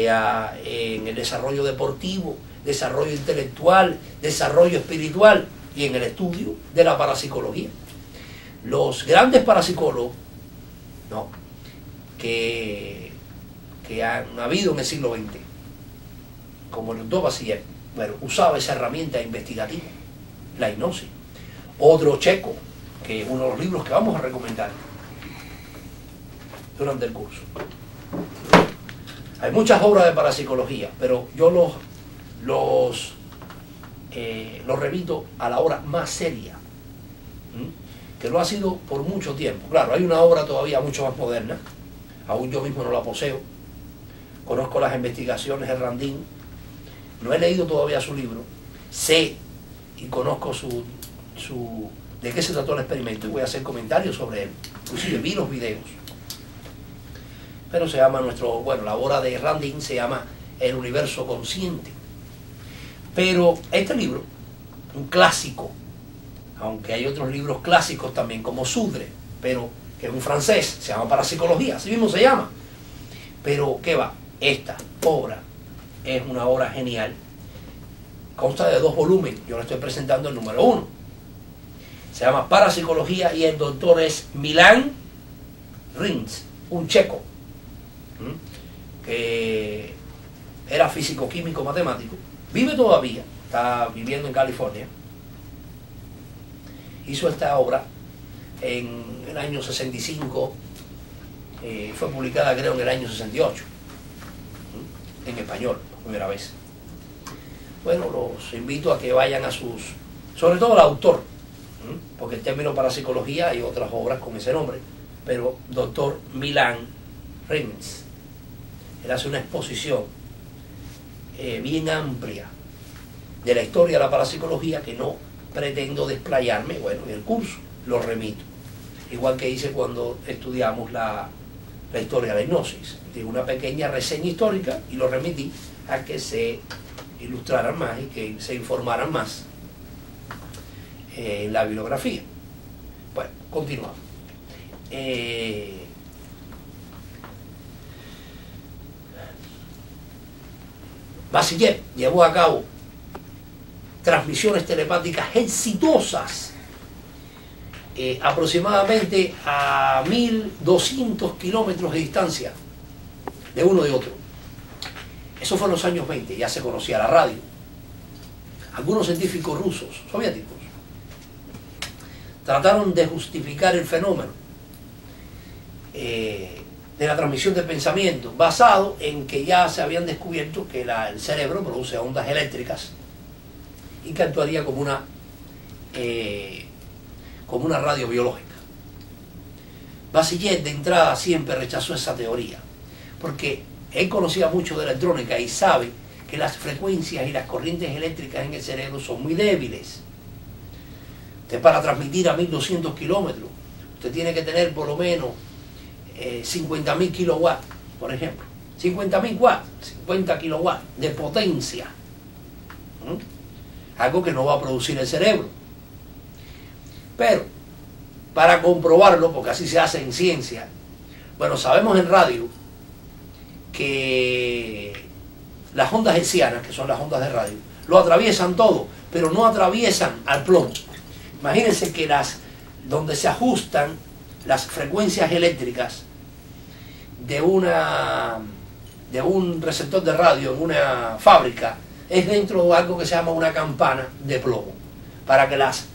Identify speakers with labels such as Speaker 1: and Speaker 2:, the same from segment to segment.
Speaker 1: sea en el desarrollo deportivo, desarrollo intelectual, desarrollo espiritual y en el estudio de la parapsicología. Los grandes parapsicólogos, no, que han habido en el siglo XX, como el doctor Basilev, bueno, usaba esa herramienta investigativa, la hipnosis. Otro checo, que es uno de los libros que vamos a recomendar durante el curso. Hay muchas obras de parapsicología, pero yo los remito a la obra más seria, que lo ha sido por mucho tiempo. Claro, hay una obra todavía mucho más moderna, aún yo mismo no la poseo, conozco las investigaciones de Randin, no he leído todavía su libro, sé y conozco de qué se trató el experimento y voy a hacer comentarios sobre él, inclusive vi los videos. Pero se llama la obra de Randin se llama El universo consciente. Pero este libro, un clásico, aunque hay otros libros clásicos también como Sudre, pero que es un francés, se llama Parapsicología, así mismo se llama. Pero ¿qué va? Esta obra es una obra genial, consta de 2 volúmenes, yo le estoy presentando el número 1. Se llama Parapsicología y el doctor es Milan Rins, un checo, que era físico, químico, matemático, vive todavía, está viviendo en California. Hizo esta obra en el año 65, fue publicada creo en el año 68, en español, por primera vez. Bueno, los invito a que vayan a sobre todo el autor, porque el término parapsicología hay otras obras con ese nombre, pero doctor Milan Rins, él hace una exposición bien amplia de la historia de la parapsicología que no pretendo desplayarme, bueno, en el curso lo remito. Igual que hice cuando estudiamos la historia de la hipnosis. Di una pequeña reseña histórica y lo remití a que se ilustraran más y que se informaran más en la bibliografía. Bueno, continuamos. Basilev llevó a cabo transmisiones telepáticas exitosas aproximadamente a 1200 kilómetros de distancia de uno de otro. Eso fue en los años 20, ya se conocía la radio. Algunos científicos rusos, soviéticos, trataron de justificar el fenómeno de la transmisión de pensamiento, basado en que ya se habían descubierto que el cerebro produce ondas eléctricas y que actuaría como una radio biológica. Basilev de entrada siempre rechazó esa teoría, porque él conocía mucho de electrónica y sabe que las frecuencias y las corrientes eléctricas en el cerebro son muy débiles. Usted, para transmitir a 1200 kilómetros, usted tiene que tener por lo menos 50.000 kilowatts, por ejemplo. 50.000 watts, 50 kilowatts de potencia. Algo que no va a producir el cerebro. Pero, para comprobarlo, porque así se hace en ciencia, bueno, sabemos en radio que las ondas hertzianas, que son las ondas de radio, lo atraviesan todo, pero no atraviesan al plomo. Imagínense que donde se ajustan las frecuencias eléctricas de un receptor de radio en una fábrica es dentro de algo que se llama una campana de plomo, para que las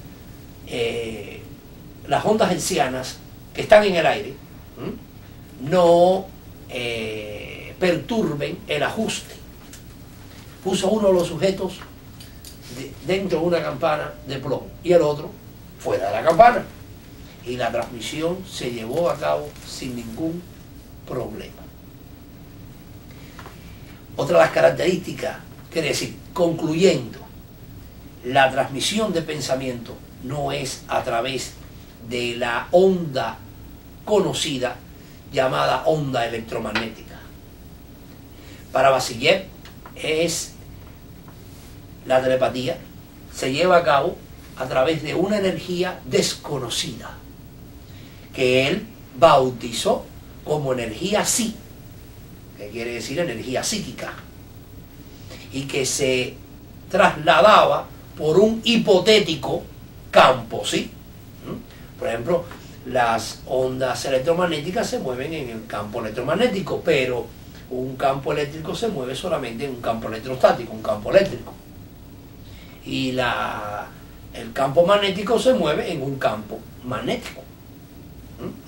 Speaker 1: ondas hertzianas que están en el aire no perturben el ajuste. Puso uno de los sujetos dentro de una campana de plomo y el otro fuera de la campana, y la transmisión se llevó a cabo sin ningún problema. Otra de las características, quiere decir, concluyendo, la transmisión de pensamiento no es a través de la onda conocida llamada onda electromagnética. Para Basilev la telepatía se lleva a cabo a través de una energía desconocida que él bautizó como energía psi, que quiere decir energía psíquica, y que se trasladaba por un hipotético campo, ¿sí? Por ejemplo, las ondas electromagnéticas se mueven en el campo electromagnético, pero un campo eléctrico se mueve solamente en un campo electrostático, un campo eléctrico. Y el campo magnético se mueve en un campo magnético.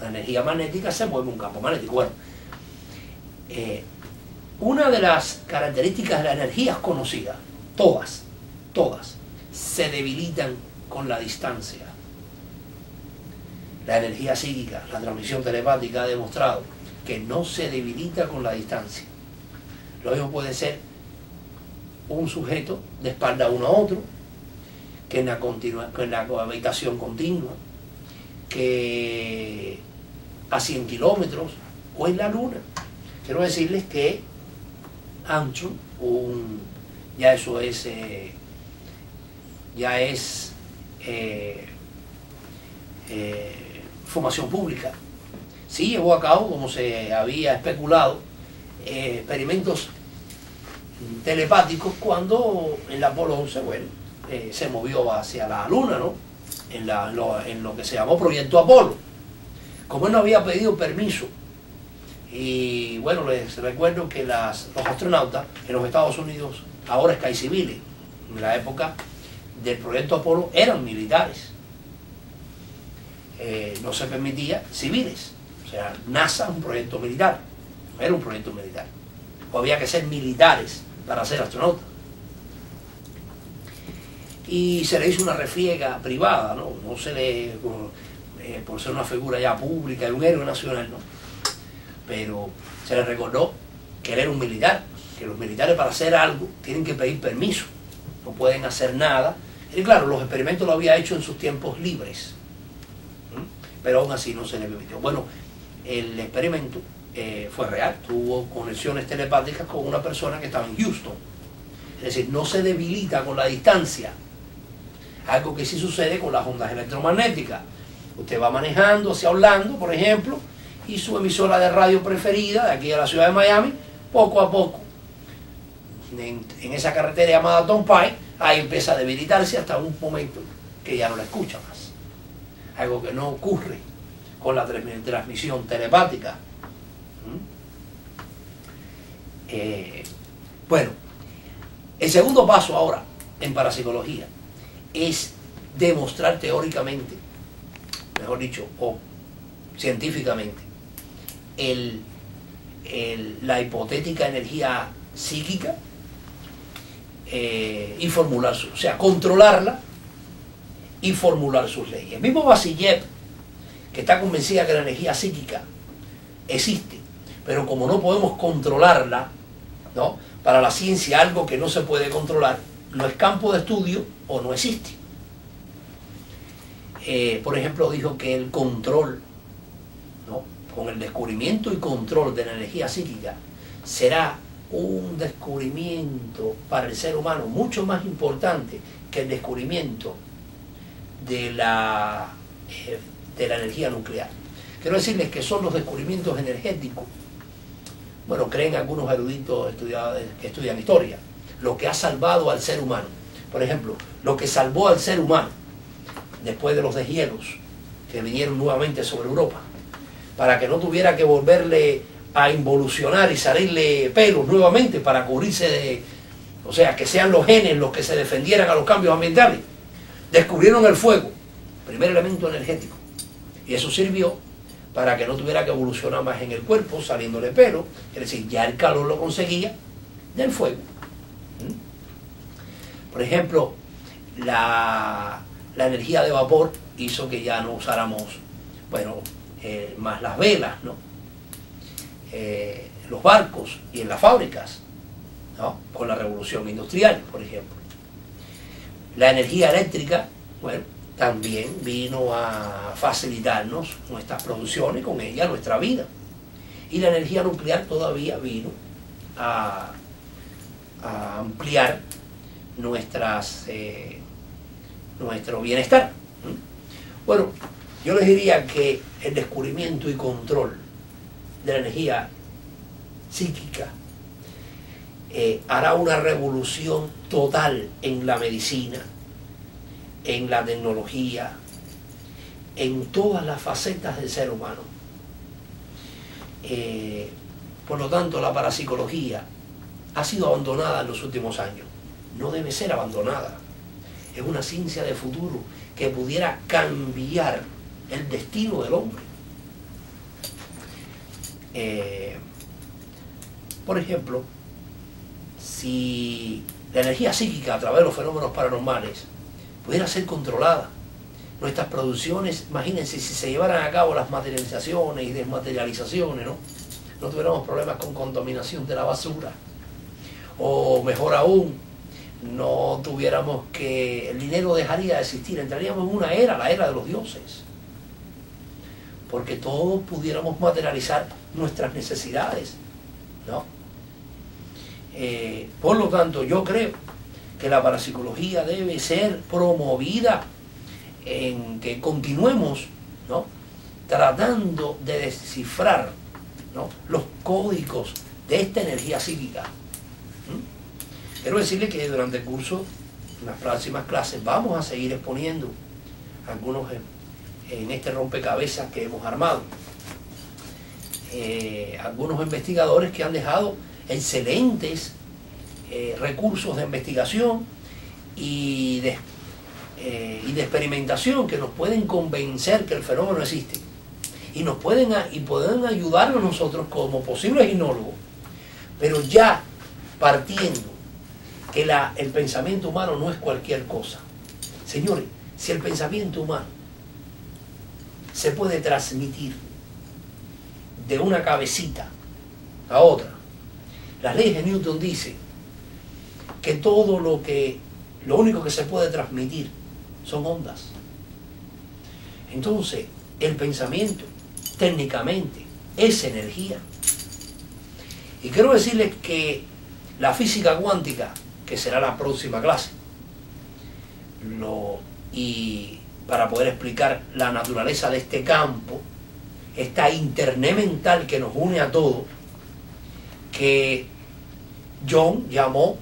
Speaker 1: La energía magnética se mueve en un campo magnético. Bueno, una de las características de las energías conocidas, todas, se debilitan con la distancia. La energía psíquica, la transmisión telepática ha demostrado que no se debilita con la distancia. Lo mismo puede ser un sujeto de espalda uno a otro, que en la cohabitación continua, que a 100 kilómetros o en la luna. Quiero decirles que Armstrong, ya eso es información pública, sí llevó a cabo, como se había especulado, experimentos telepáticos cuando en la Apolo 11, bueno, se movió hacia la luna, ¿no? En lo que se llamó Proyecto Apolo. Como él no había pedido permiso, y bueno, les recuerdo que los astronautas en los Estados Unidos, ahora Sky Civiles, en la época del Proyecto Apolo, eran militares. No se permitía civiles. O sea, NASA es un proyecto militar, no era un proyecto militar. O había que ser militares para ser astronautas. Y se le hizo una refriega privada, ¿no? No se le, por ser una figura ya pública, un héroe nacional, ¿no? Pero se le recordó que él era un militar, que los militares para hacer algo tienen que pedir permiso, no pueden hacer nada. Y claro, los experimentos lo había hecho en sus tiempos libres, pero aún así no se le permitió. Bueno, el experimento fue real, tuvo conexiones telepáticas con una persona que estaba en Houston. Es decir, no se debilita con la distancia, algo que sí sucede con las ondas electromagnéticas. Usted va manejando hacia Orlando, por ejemplo, y su emisora de radio preferida, de aquí a la ciudad de Miami, poco a poco, en esa carretera llamada Turnpike, ahí empieza a debilitarse hasta un momento que ya no la escucha más. Algo que no ocurre con la transmisión telepática. Bueno, el segundo paso ahora en parapsicología es demostrar teóricamente, mejor dicho, o científicamente, la hipotética energía psíquica y formular o sea, controlarla y formular sus leyes. El mismo Vassiliev, que está convencida que la energía psíquica existe, pero como no podemos controlarla, ¿no? Para la ciencia algo que no se puede controlar no es campo de estudio o no existe. Por ejemplo, dijo que el control, ¿no? Con el descubrimiento y control de la energía psíquica será un descubrimiento para el ser humano mucho más importante que el descubrimiento de la energía nuclear. Quiero decirles que son los descubrimientos energéticos, bueno, creen algunos eruditos que estudian historia, lo que ha salvado al ser humano. Por ejemplo, lo que salvó al ser humano después de los deshielos que vinieron nuevamente sobre Europa, para que no tuviera que volverle a involucionar y salirle pelos nuevamente para cubrirse de, o sea, que sean los genes los que se defendieran a los cambios ambientales. Descubrieron el fuego, primer elemento energético, y eso sirvió para que no tuviera que evolucionar más en el cuerpo, saliéndole pelo, es decir, ya el calor lo conseguía del fuego. Por ejemplo, la energía de vapor hizo que ya no usáramos, bueno, más las velas, ¿no? Los barcos y en las fábricas, ¿no? Con la revolución industrial, por ejemplo. La energía eléctrica, bueno, también vino a facilitarnos nuestras producciones y con ella nuestra vida. Y la energía nuclear todavía vino a ampliar nuestro bienestar. Bueno, yo les diría que el descubrimiento y control de la energía psíquica, hará una revolución total en la medicina, en la tecnología, en todas las facetas del ser humano. Por lo tanto, la parapsicología ha sido abandonada en los últimos años. No debe ser abandonada. Es una ciencia de futuro que pudiera cambiar el destino del hombre. Por ejemplo, si la energía psíquica a través de los fenómenos paranormales pudiera ser controlada, nuestras producciones, imagínense si se llevaran a cabo las materializaciones y desmaterializaciones, no tuviéramos problemas con contaminación de la basura, o mejor aún, no tuviéramos que el dinero dejaría de existir, entraríamos en una era, la era de los dioses, porque todos pudiéramos materializar nuestras necesidades, ¿no? Por lo tanto, yo creo que la parapsicología debe ser promovida, en que continuemos, ¿no?, tratando de descifrar, ¿no?, los códigos de esta energía psíquica. Quiero decirle que durante el curso, en las próximas clases, vamos a seguir exponiendo algunos en este rompecabezas que hemos armado. Algunos investigadores que han dejado excelentes recursos de investigación y de experimentación que nos pueden convencer que el fenómeno existe y pueden ayudarnos nosotros como posibles gnólogos, pero ya partiendo que el pensamiento humano no es cualquier cosa. Señores, si el pensamiento humano se puede transmitir de una cabecita a otra, las leyes de Newton dicen que lo único que se puede transmitir son ondas. Entonces, el pensamiento técnicamente es energía. Y quiero decirles que la física cuántica, que será la próxima clase, y para poder explicar la naturaleza de este campo, esta internet mental que nos une a todos, que Jung llamó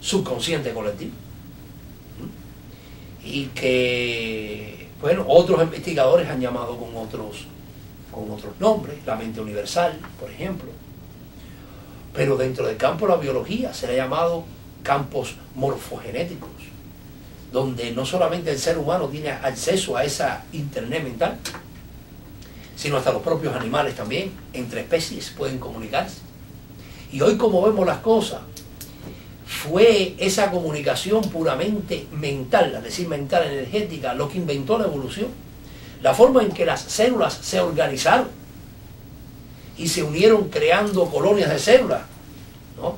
Speaker 1: subconsciente colectivo, y que, bueno, otros investigadores han llamado con otros nombres, la mente universal, por ejemplo. Pero dentro del campo de la biología se le ha llamado campos morfogenéticos, donde no solamente el ser humano tiene acceso a esa internet mental, sino hasta los propios animales también, entre especies pueden comunicarse. Y hoy, como vemos las cosas, fue esa comunicación puramente mental, es decir, mental, energética, lo que inventó la evolución. La forma en que las células se organizaron y se unieron creando colonias de células, ¿no?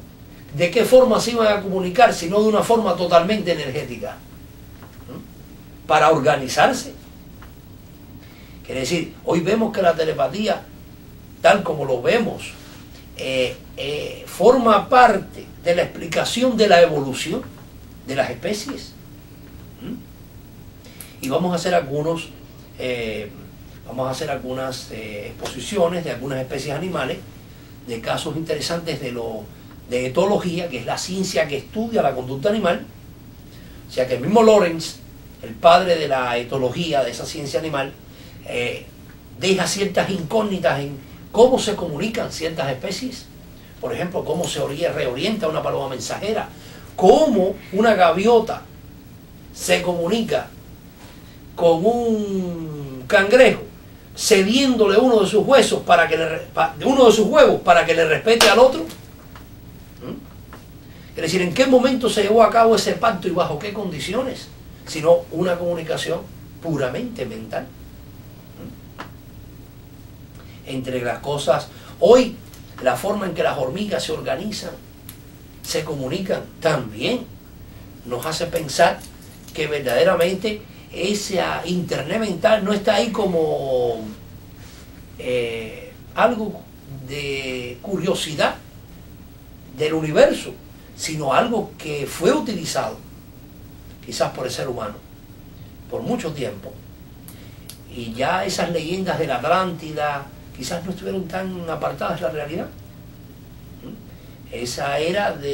Speaker 1: ¿De qué forma se iban a comunicar si no de una forma totalmente energética? ¿No? Para organizarse. Quiere decir, hoy vemos que la telepatía, tal como lo vemos, forma parte de la explicación de la evolución de las especies. Y vamos a hacer algunas exposiciones de algunas especies animales, de casos interesantes de etología, que es la ciencia que estudia la conducta animal. O sea que el mismo Lawrence, el padre de la etología, de esa ciencia animal, deja ciertas incógnitas en cómo se comunican ciertas especies. Por ejemplo, cómo se reorienta una paloma mensajera, cómo una gaviota se comunica con un cangrejo, cediéndole uno de sus huesos uno de sus huevos para que le respete al otro. Es decir, ¿en qué momento se llevó a cabo ese pacto y bajo qué condiciones? Sino una comunicación puramente mental. Entre las cosas, hoy la forma en que las hormigas se organizan, se comunican, también nos hace pensar que verdaderamente esa internet mental no está ahí como algo de curiosidad del universo, sino algo que fue utilizado quizás por el ser humano por mucho tiempo, y ya esas leyendas de la Atlántida quizás no estuvieron tan apartadas de la realidad. Esa era de